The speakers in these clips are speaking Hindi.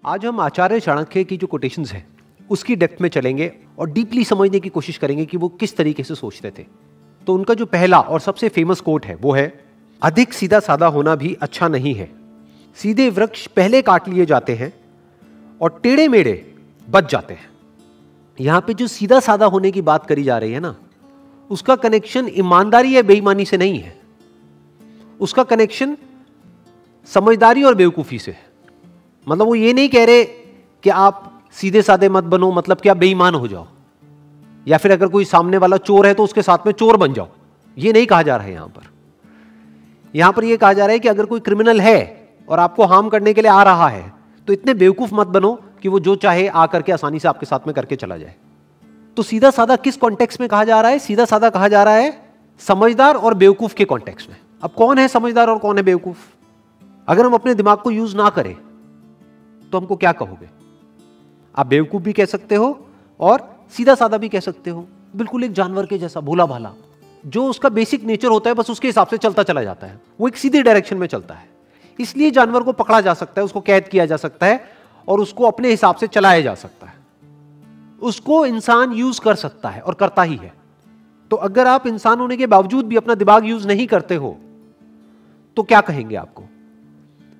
आज हम आचार्य चाणक्य की जो कोटेशंस हैं उसकी डेप्थ में चलेंगे और डीपली समझने की कोशिश करेंगे कि वो किस तरीके से सोचते थे। तो उनका जो पहला और सबसे फेमस कोट है वो है, अधिक सीधा साधा होना भी अच्छा नहीं है। सीधे वृक्ष पहले काट लिए जाते हैं और टेढ़े मेढ़े बच जाते हैं। यहां पे जो सीधा साधा होने की बात करी जा रही है ना, उसका कनेक्शन ईमानदारी या बेईमानी से नहीं है, उसका कनेक्शन समझदारी और बेवकूफी से है। मतलब वो ये नहीं कह रहे कि आप सीधे साधे मत बनो, मतलब कि आप बेईमान हो जाओ, या फिर अगर कोई सामने वाला चोर है तो उसके साथ में चोर बन जाओ। ये नहीं कहा जा रहा है यहां पर यह कहा जा रहा है कि अगर कोई क्रिमिनल है और आपको हार्म करने के लिए आ रहा है तो इतने बेवकूफ मत बनो कि वो जो चाहे आकर के आसानी से आपके साथ में करके चला जाए। तो सीधा साधा किस कॉन्टेक्स्ट में कहा जा रहा है? सीधा साधा कहा जा रहा है समझदार और बेवकूफ के कॉन्टेक्स्ट में। अब कौन है समझदार और कौन है बेवकूफ? अगर हम अपने दिमाग को यूज ना करें तो हमको क्या कहोगे? आप बेवकूफ भी कह सकते हो और सीधा साधा भी कह सकते हो। बिल्कुल एक जानवर के जैसा भोला भाला, जो उसका बेसिक नेचर होता है बस उसके हिसाब से चलता चला जाता है, वो एक सीधी डायरेक्शन में चलता है। इसलिए जानवर को पकड़ा जा सकता है, उसको कैद किया जा सकता है और उसको अपने हिसाब से चलाया जा सकता है। उसको इंसान यूज कर सकता है और करता ही है। तो अगर आप इंसान होने के बावजूद भी अपना दिमाग यूज नहीं करते हो तो क्या कहेंगे?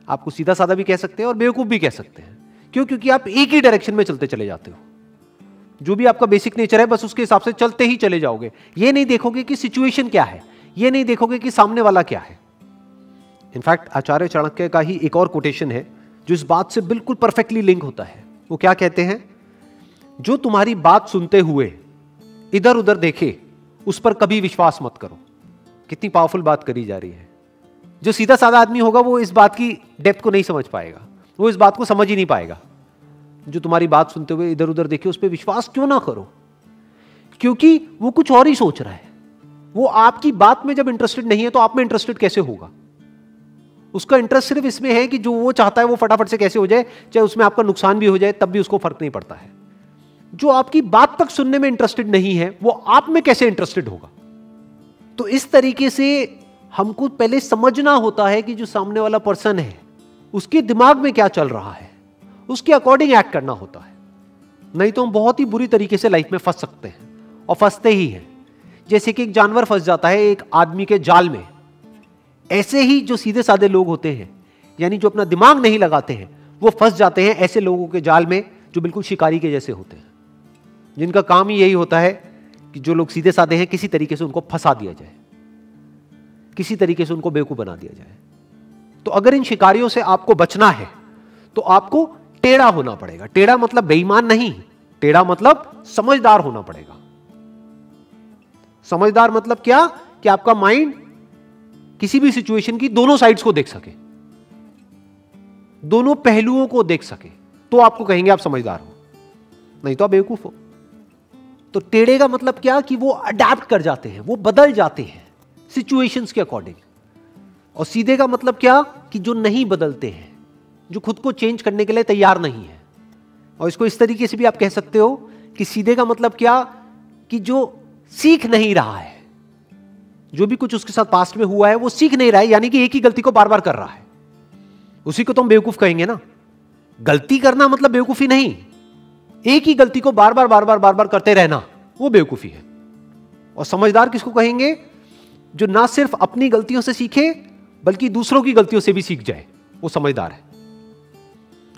आपको सीधा साधा भी कह सकते हैं और बेवकूफ भी कह सकते हैं। क्यों? क्योंकि आप एक ही डायरेक्शन में चलते चले जाते हो। जो भी आपका बेसिक नेचर है बस उसके हिसाब से चलते ही चले जाओगे। ये नहीं देखोगे कि सिचुएशन क्या है, ये नहीं देखोगे कि सामने वाला क्या है। इनफैक्ट आचार्य चाणक्य का ही एक और कोटेशन है जो इस बात से बिल्कुल परफेक्टली लिंक होता है। वो क्या कहते हैं? जो तुम्हारी बात सुनते हुए इधर उधर देखे उस पर कभी विश्वास मत करो। कितनी पावरफुल बात करी जा रही है। जो सीधा साधा आदमी होगा वो इस बात की डेप्थ को नहीं समझ पाएगा, वो इस बात को समझ ही नहीं पाएगा। जो तुम्हारी बात सुनते हुए इधर उधर देखे उस पर विश्वास क्यों ना करो, क्योंकि वो कुछ और ही सोच रहा है। वो आपकी बात में जब इंटरेस्टेड नहीं है तो आप में इंटरेस्टेड कैसे होगा? उसका इंटरेस्ट सिर्फ इसमें है कि जो वो चाहता है वो फटाफट से कैसे हो जाए, चाहे उसमें आपका नुकसान भी हो जाए तब भी उसको फर्क नहीं पड़ता है। जो आपकी बात तक सुनने में इंटरेस्टेड नहीं है वो आप में कैसे इंटरेस्टेड होगा? तो इस तरीके से हमको पहले समझना होता है कि जो सामने वाला पर्सन है उसके दिमाग में क्या चल रहा है, उसके अकॉर्डिंग एक्ट करना होता है। नहीं तो हम बहुत ही बुरी तरीके से लाइफ में फंस सकते हैं और फंसते ही हैं। जैसे कि एक जानवर फंस जाता है एक आदमी के जाल में, ऐसे ही जो सीधे साधे लोग होते हैं, यानी जो अपना दिमाग नहीं लगाते हैं, वो फंस जाते हैं ऐसे लोगों के जाल में जो बिल्कुल शिकारी के जैसे होते हैं, जिनका काम ही यही होता है कि जो लोग सीधे साधे हैं किसी तरीके से उनको फंसा दिया जाए, किसी तरीके से उनको बेवकूफ बना दिया जाए। तो अगर इन शिकारियों से आपको बचना है तो आपको टेढ़ा होना पड़ेगा। टेढ़ा मतलब बेईमान नहीं, टेढ़ा मतलब समझदार होना पड़ेगा। समझदार मतलब क्या? कि आपका माइंड किसी भी सिचुएशन की दोनों साइड्स को देख सके, दोनों पहलुओं को देख सके, तो आपको कहेंगे आप समझदार हो, नहीं तो आप बेवकूफ हो। तो टेढ़े का मतलब क्या? कि वो अडैप्ट कर जाते हैं, वो बदल जाते हैं सिचुएशंस के अकॉर्डिंग। और सीधे का मतलब क्या? कि जो नहीं बदलते हैं, जो खुद को चेंज करने के लिए तैयार नहीं है। और इसको इस तरीके से भी आप कह सकते हो कि सीधे का मतलब क्या? कि जो सीख नहीं रहा है, जो भी कुछ उसके साथ पास्ट में हुआ है वो सीख नहीं रहा है, यानी कि एक ही गलती को बार बार कर रहा है। उसी को तो हम बेवकूफ कहेंगे ना। गलती करना मतलब बेवकूफी नहीं, एक ही गलती को बार बार बार बार बार बार करते रहना वो बेवकूफी है। और समझदार किसको कहेंगे? जो ना सिर्फ अपनी गलतियों से सीखे बल्कि दूसरों की गलतियों से भी सीख जाए, वो समझदार है।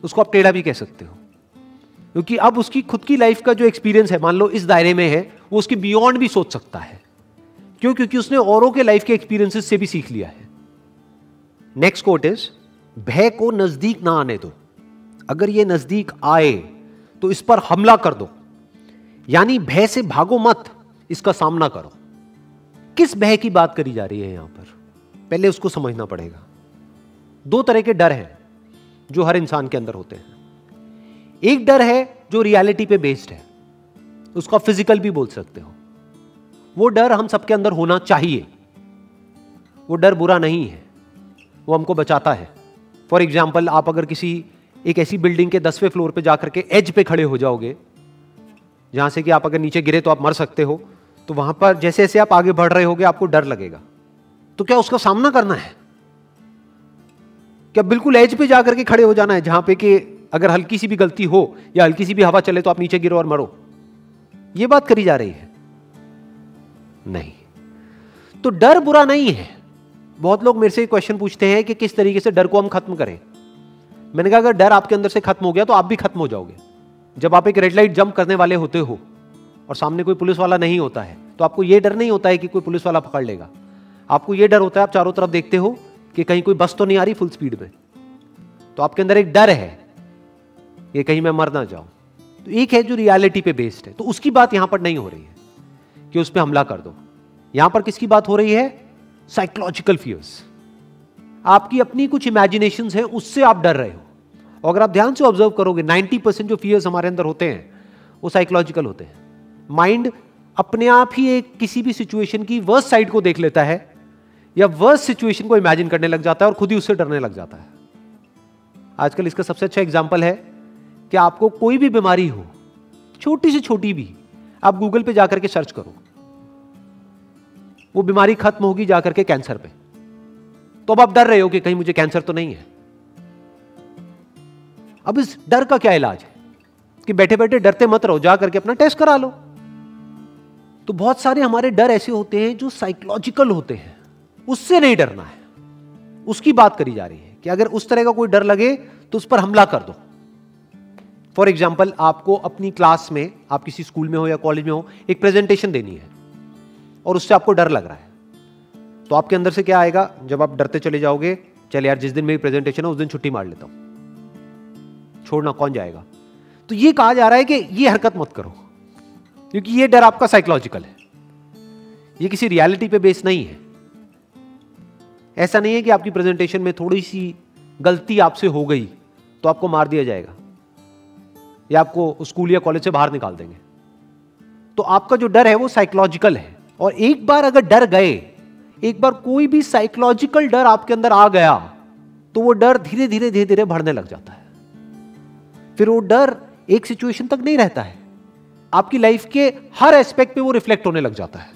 उसको आप टेढ़ा भी कह सकते हो, क्योंकि अब उसकी खुद की लाइफ का जो एक्सपीरियंस है, मान लो इस दायरे में है, वो उसके बियॉन्ड भी सोच सकता है। क्यों? क्योंकि उसने औरों के लाइफ के एक्सपीरियंसेस से भी सीख लिया है। नेक्स्ट कोट इज, भय को नजदीक ना आने दो। अगर ये नजदीक आए तो इस पर हमला कर दो, यानी भय से भागो मत, इसका सामना करो। किस भय की बात करी जा रही है यहां पर? पहले उसको समझना पड़ेगा। दो तरह के डर हैं जो हर इंसान के अंदर होते हैं। एक डर है जो रियलिटी पे बेस्ड है, उसको फिजिकल भी बोल सकते हो। वो डर हम सबके अंदर होना चाहिए। वो डर बुरा नहीं है, वो हमको बचाता है। फॉर एग्जाम्पल, आप अगर किसी एक ऐसी बिल्डिंग के 10वें फ्लोर पे जाकर के एज पे खड़े हो जाओगे जहां से कि आप अगर नीचे गिरे तो आप मर सकते हो, तो वहां पर जैसे जैसे आप आगे बढ़ रहे होगे आपको डर लगेगा। तो क्या उसका सामना करना है? क्या बिल्कुल एज पे जाकर के खड़े हो जाना है जहां पे कि अगर हल्की सी भी गलती हो या हल्की सी भी हवा चले तो आप नीचे गिरो और मरो, यह बात करी जा रही है? नहीं। तो डर बुरा नहीं है। बहुत लोग मेरे से क्वेश्चन पूछते हैं कि किस तरीके से डर को हम खत्म करें। मैंने कहा अगर डर आपके अंदर से खत्म हो गया तो आप भी खत्म हो जाओगे। जब आप एक रेड लाइट जंप करने वाले होते हो और सामने कोई पुलिस वाला नहीं होता है तो आपको यह डर नहीं होता है कि कोई पुलिस वाला पकड़ लेगा। आपको यह डर होता है, आप चारों तरफ देखते हो कि कहीं कोई बस तो नहीं आ रही फुल स्पीड में, तो आपके अंदर एक डर है कि कहीं मैं मर ना जाऊं। तो एक है जो रियलिटी पे बेस्ड है, तो उसकी बात यहां पर नहीं हो रही है कि उस पर हमला कर दो। यहां पर किसकी बात हो रही है? Psychological fears. आपकी अपनी कुछ इमेजिनेशंस हैं, उससे आप डर रहे हो। और अगर आप ध्यान से ऑब्जर्व करोगे 90% जो फियर्स हमारे अंदर होते हैं वो साइकोलॉजिकल होते हैं। माइंड अपने आप ही एक किसी भी सिचुएशन की वर्स्ट साइड को देख लेता है या वर्स्ट सिचुएशन को इमेजिन करने लग जाता है और खुद ही उससे डरने लग जाता है। आजकल इसका सबसे अच्छा एग्जांपल है कि आपको कोई भी बीमारी हो, छोटी से छोटी भी, आप गूगल पे जाकर के सर्च करो, वो बीमारी खत्म होगी जाकर के कैंसर पे, तो अब आप डर रहे हो कि कहीं मुझे कैंसर तो नहीं है। अब इस डर का क्या इलाज है कि बैठे बैठे डरते मत रहो, जाकर के अपना टेस्ट करा लो। तो बहुत सारे हमारे डर ऐसे होते हैं जो साइकोलॉजिकल होते हैं, उससे नहीं डरना है। उसकी बात करी जा रही है कि अगर उस तरह का कोई डर लगे तो उस पर हमला कर दो। फॉर एग्जाम्पल, आपको अपनी क्लास में, आप किसी स्कूल में हो या कॉलेज में हो, एक प्रेजेंटेशन देनी है और उससे आपको डर लग रहा है, तो आपके अंदर से क्या आएगा? जब आप डरते चले जाओगे, चल यार जिस दिन मेरी प्रेजेंटेशन है उस दिन छुट्टी मार लेता हूं, छोड़ना कौन जाएगा। तो ये कहा जा रहा है कि ये हरकत मत करो, क्योंकि ये डर आपका साइकोलॉजिकल है, ये किसी रियलिटी पे बेस नहीं है। ऐसा नहीं है कि आपकी प्रेजेंटेशन में थोड़ी सी गलती आपसे हो गई तो आपको मार दिया जाएगा या आपको स्कूल या कॉलेज से बाहर निकाल देंगे। तो आपका जो डर है वो साइकोलॉजिकल है। और एक बार अगर डर गए, एक बार कोई भी साइकोलॉजिकल डर आपके अंदर आ गया तो वो डर धीरे धीरे धीरे धीरे बढ़ने लग जाता है। फिर वो डर एक सिचुएशन तक नहीं रहता है, आपकी लाइफ के हर एस्पेक्ट पे वो रिफ्लेक्ट होने लग जाता है।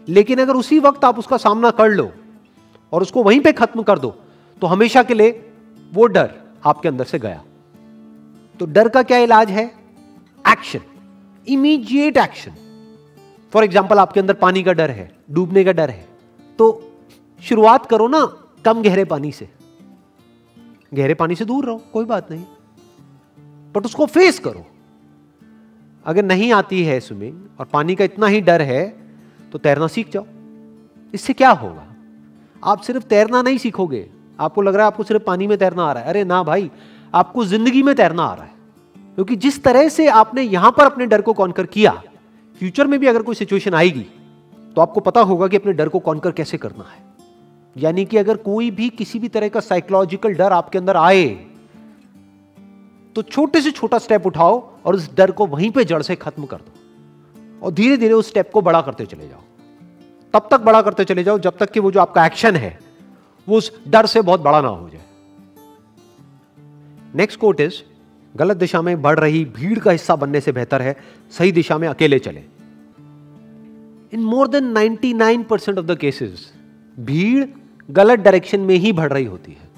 लेकिन अगर उसी वक्त आप उसका सामना कर लो और उसको वहीं पे खत्म कर दो तो हमेशा के लिए वो डर आपके अंदर से गया। तो डर का क्या इलाज है? Action, immediate action. For example, आपके अंदर पानी का डर है, डूबने का डर है, तो शुरुआत करो ना कम गहरे पानी से। गहरे पानी से दूर रहो, कोई बात नहीं, बट उसको फेस करो। अगर नहीं आती है स्विमिंग और पानी का इतना ही डर है तो तैरना सीख जाओ। इससे क्या होगा? आप सिर्फ तैरना नहीं सीखोगे। आपको लग रहा है आपको सिर्फ पानी में तैरना आ रहा है, अरे ना भाई, आपको जिंदगी में तैरना आ रहा है। क्योंकि जिस तरह से आपने यहां पर अपने डर को कॉन्कर किया, फ्यूचर में भी अगर कोई सिचुएशन आएगी तो आपको पता होगा कि अपने डर को कॉन्कर कैसे करना है। यानी कि अगर कोई भी किसी भी तरह का साइकोलॉजिकल डर आपके अंदर आए तो छोटे से छोटा स्टेप उठाओ और उस डर को वहीं पे जड़ से खत्म कर दो और धीरे धीरे उस स्टेप को बड़ा करते चले जाओ। तब तक बड़ा करते चले जाओ जब तक कि वो जो आपका एक्शन है वो उस डर से बहुत बड़ा ना हो जाए। नेक्स्ट कोट इज, गलत दिशा में बढ़ रही भीड़ का हिस्सा बनने से बेहतर है सही दिशा में अकेले चले। In more than 99% of the cases भीड़ गलत डायरेक्शन में ही बढ़ रही होती है।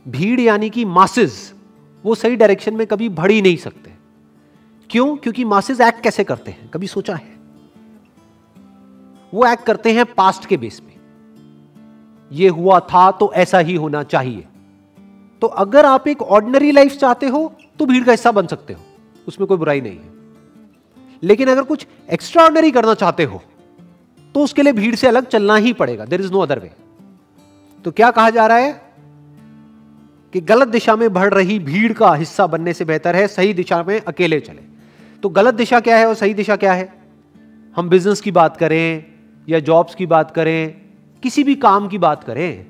भीड़ यानी कि मासेस, वो सही डायरेक्शन में कभी बढ़ ही नहीं सकते। क्यों? क्योंकि मासेस एक्ट कैसे करते हैं, कभी सोचा है? वो एक्ट करते हैं पास्ट के बेस पे, ये हुआ था तो ऐसा ही होना चाहिए। तो अगर आप एक ऑर्डिनरी लाइफ चाहते हो तो भीड़ का हिस्सा बन सकते हो, उसमें कोई बुराई नहीं है। लेकिन अगर कुछ एक्स्ट्रा ऑर्डिनरी करना चाहते हो तो उसके लिए भीड़ से अलग चलना ही पड़ेगा, there is no other way. तो क्या कहा जा रहा है कि गलत दिशा में बढ़ रही भीड़ का हिस्सा बनने से बेहतर है सही दिशा में अकेले चले। तो गलत दिशा क्या है और सही दिशा क्या है? हम बिजनेस की बात करें या जॉब्स की बात करें, किसी भी काम की बात करें,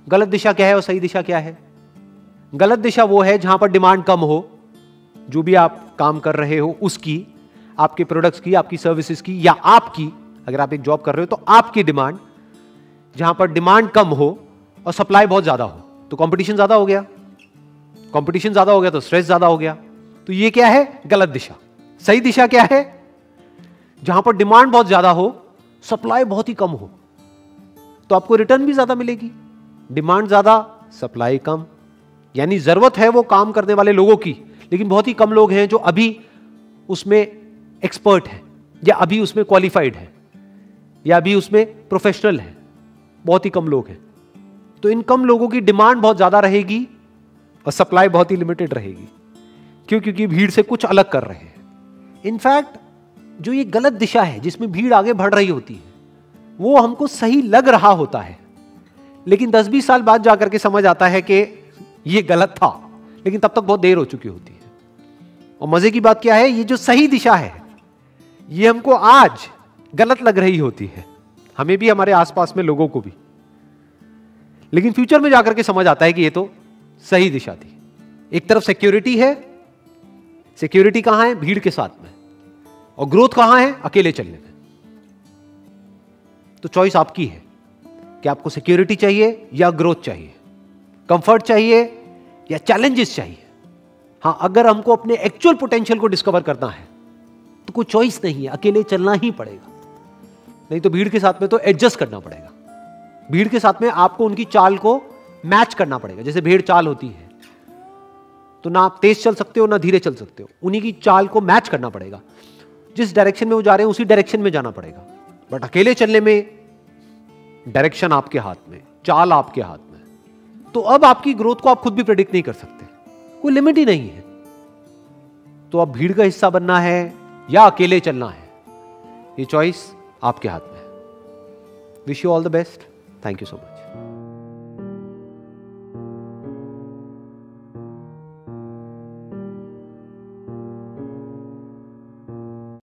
गलत दिशा क्या है और सही दिशा क्या है? गलत दिशा वो है जहां पर डिमांड कम हो, जो भी आप काम कर रहे हो उसकी, आपके प्रोडक्ट्स की, आपकी सर्विसेज की, या आपकी, अगर आप एक जॉब कर रहे हो तो आपकी डिमांड, जहां पर डिमांड कम हो और सप्लाई बहुत ज्यादा हो। तो कंपटीशन ज्यादा हो गया, कंपटीशन ज्यादा हो गया तो स्ट्रेस ज्यादा हो गया। तो ये क्या है? गलत दिशा। सही दिशा क्या है? जहां पर डिमांड बहुत ज्यादा हो, सप्लाई बहुत ही कम हो, तो आपको रिटर्न भी ज्यादा मिलेगी। डिमांड ज्यादा, सप्लाई कम, यानी जरूरत है वो काम करने वाले लोगों की, लेकिन बहुत ही कम लोग हैं जो अभी उसमें एक्सपर्ट हैं, या अभी उसमें क्वालिफाइड है, या अभी उसमें प्रोफेशनल है। बहुत ही कम लोग हैं। तो इन कम लोगों की डिमांड बहुत ज्यादा रहेगी और सप्लाई बहुत ही लिमिटेड रहेगी। क्यों? क्योंकि भीड़ से कुछ अलग कर रहे हैं। इनफैक्ट जो ये गलत दिशा है जिसमें भीड़ आगे बढ़ रही होती है, वो हमको सही लग रहा होता है, लेकिन 10-20 साल बाद जाकर के समझ आता है कि ये गलत था, लेकिन तब तक बहुत देर हो चुकी होती है। और मजे की बात क्या है, ये जो सही दिशा है ये हमको आज गलत लग रही होती है, हमें भी, हमारे आसपास में लोगों को भी, लेकिन फ्यूचर में जाकर के समझ आता है कि ये तो सही दिशा थी। एक तरफ सिक्योरिटी है, सिक्योरिटी कहां है? भीड़ के साथ में। और ग्रोथ कहां है? अकेले चलने में। तो चॉइस आपकी है कि आपको सिक्योरिटी चाहिए या ग्रोथ चाहिए, कंफर्ट चाहिए या चैलेंजेस चाहिए। हां, अगर हमको अपने एक्चुअल पोटेंशियल को डिस्कवर करना है तो कोई चॉइस नहीं है, अकेले चलना ही पड़ेगा। नहीं तो भीड़ के साथ में तो एडजस्ट करना पड़ेगा। भीड़ के साथ में आपको उनकी चाल को मैच करना पड़ेगा। जैसे भेड़ चाल होती है, तो ना आप तेज चल सकते हो ना धीरे चल सकते हो, उन्हीं की चाल को मैच करना पड़ेगा। जिस डायरेक्शन में वो जा रहे हैं उसी डायरेक्शन में जाना पड़ेगा। बट अकेले चलने में डायरेक्शन आपके हाथ में, चाल आपके हाथ में। तो अब आपकी ग्रोथ को आप खुद भी प्रेडिक्ट नहीं कर सकते, कोई लिमिट ही नहीं है। तो अब भीड़ का हिस्सा बनना है या अकेले चलना है, ये चॉइस आपके हाथ में है। Wish you all the best. Thank you so much.